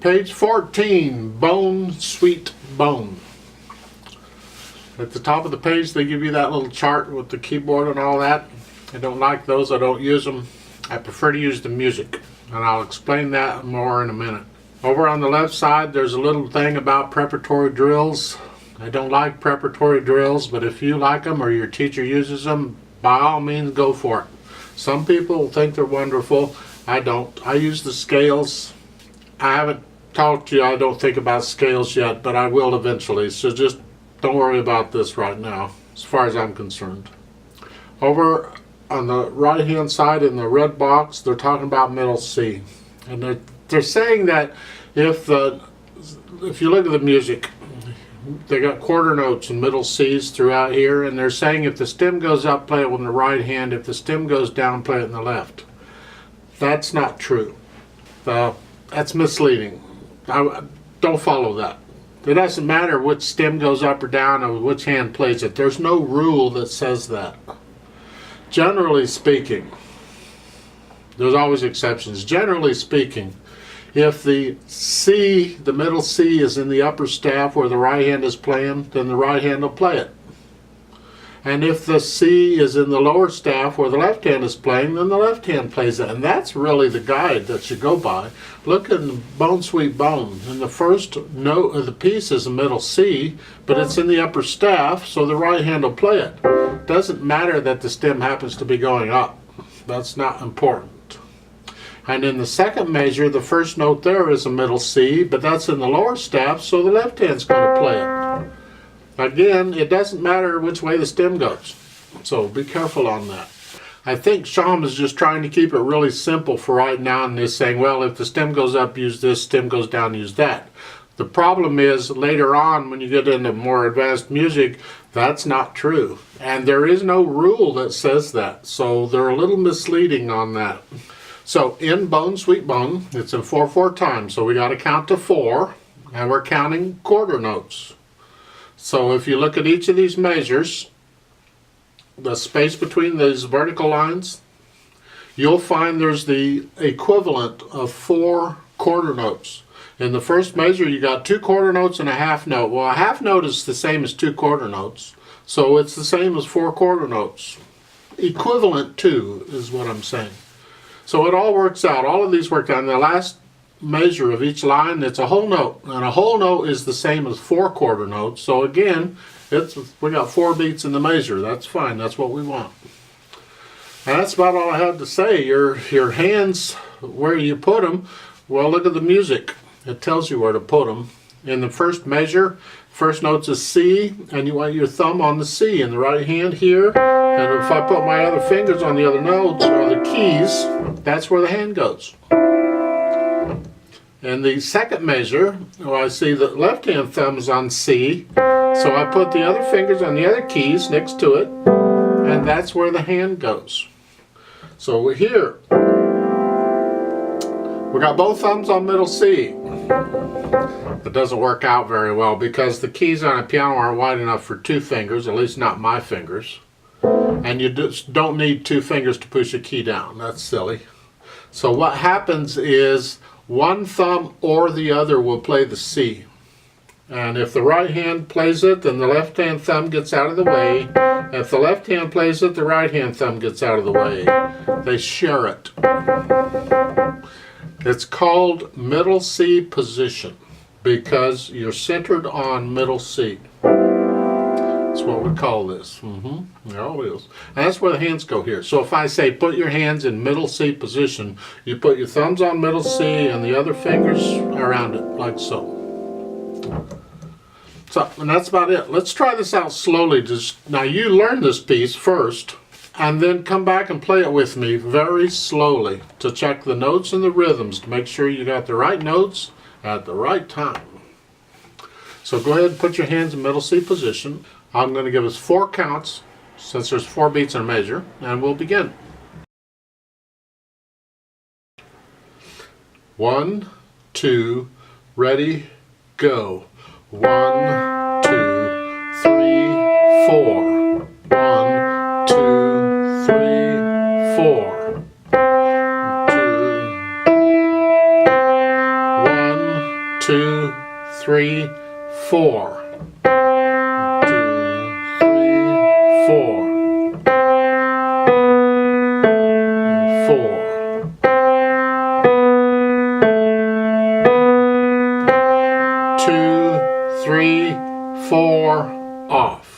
Page 14, Bone, Sweet Bone. At the top of the page they give you that little chart with the keyboard and all that. I don't like those, I don't use them. I prefer to use the music, and I'll explain that more in a minute. Over on the left side there's a little thing about preparatory drills. I don't like preparatory drills, but if you like them or your teacher uses them, by all means go for it. Some people think they're wonderful. I don't. I use the scales. I haven't talked to you, I don't think, about scales yet, but I will eventually, so just don't worry about this right now as far as I'm concerned. Over on the right hand side in the red box they're talking about middle C, and they're saying that if you look at the music, they got quarter notes and middle C's throughout here, and they're saying if the stem goes up, play it with the right hand, if the stem goes down, play it in the left. That's not true. That's misleading. Don't follow that. It doesn't matter which stem goes up or down or which hand plays it. There's no rule that says that. Generally speaking, there's always exceptions. Generally speaking, if the C, the middle C, is in the upper staff where the right hand is playing, then the right hand will play it. And if the C is in the lower staff where the left hand is playing, then the left hand plays it. And that's really the guide that you go by. Look at the Bone Sweet Bone. And the first note of the piece is a middle C, but it's in the upper staff, so the right hand will play it. It doesn't matter that the stem happens to be going up. That's not important. And in the second measure, the first note there is a middle C, but that's in the lower staff, so the left hand's going to play it. Again, it doesn't matter which way the stem goes, so be careful on that. I think Schaum is just trying to keep it really simple for right now, and is saying, well, if the stem goes up, use this, stem goes down, use that. The problem is later on when you get into more advanced music, that's not true. And there is no rule that says that, so they're a little misleading on that. So in Bone Sweet Bone, it's in 4/4 time, so we got to count to 4, and we're counting quarter notes. So if you look at each of these measures, the space between these vertical lines, you'll find there's the equivalent of 4 quarter notes. In the first measure you got 2 quarter notes and a half note. Well, a half note is the same as 2 quarter notes, so it's the same as 4 quarter notes. Equivalent to is what I'm saying. So it all works out. All of these work out. In the last measure of each line, it's a whole note, and a whole note is the same as 4 quarter notes. So again, we got 4 beats in the measure. That's fine. That's what we want. And that's about all I have to say. Your hands, where you put them, well, look at the music. It tells you where to put them. In the first measure, first note's a C, and you want your thumb on the C in the right hand here. And if I put my other fingers on the other notes or the keys, that's where the hand goes. In the second measure, I see the left hand thumb is on C, so I put the other fingers on the other keys next to it, and that's where the hand goes. So we're here. We got both thumbs on middle C. It doesn't work out very well because the keys on a piano aren't wide enough for 2 fingers, at least not my fingers. And you just don't need 2 fingers to push a key down. That's silly. So what happens is one thumb or the other will play the C. And if the right hand plays it, then the left hand thumb gets out of the way. If the left hand plays it, the right hand thumb gets out of the way. They share it. It's called middle C position because you're centered on middle C. That's what we call this. There always is. And that's where the hands go here. So if I say put your hands in middle C position, you put your thumbs on middle C and the other fingers around it, like so. And that's about it. Let's try this out slowly. Now you learn this piece first, and then come back and play it with me very slowly to check the notes and the rhythms to make sure you got the right notes at the right time. So go ahead and put your hands in middle C position. I'm going to give us 4 counts since there's 4 beats in a measure, and we'll begin. 1, 2, ready, go. 1, 2, 3, 4. 1, 2, 3, 4. 2, 1, 2, 3, 4. 2, 3, 4. 4. 2, 3, 4, off.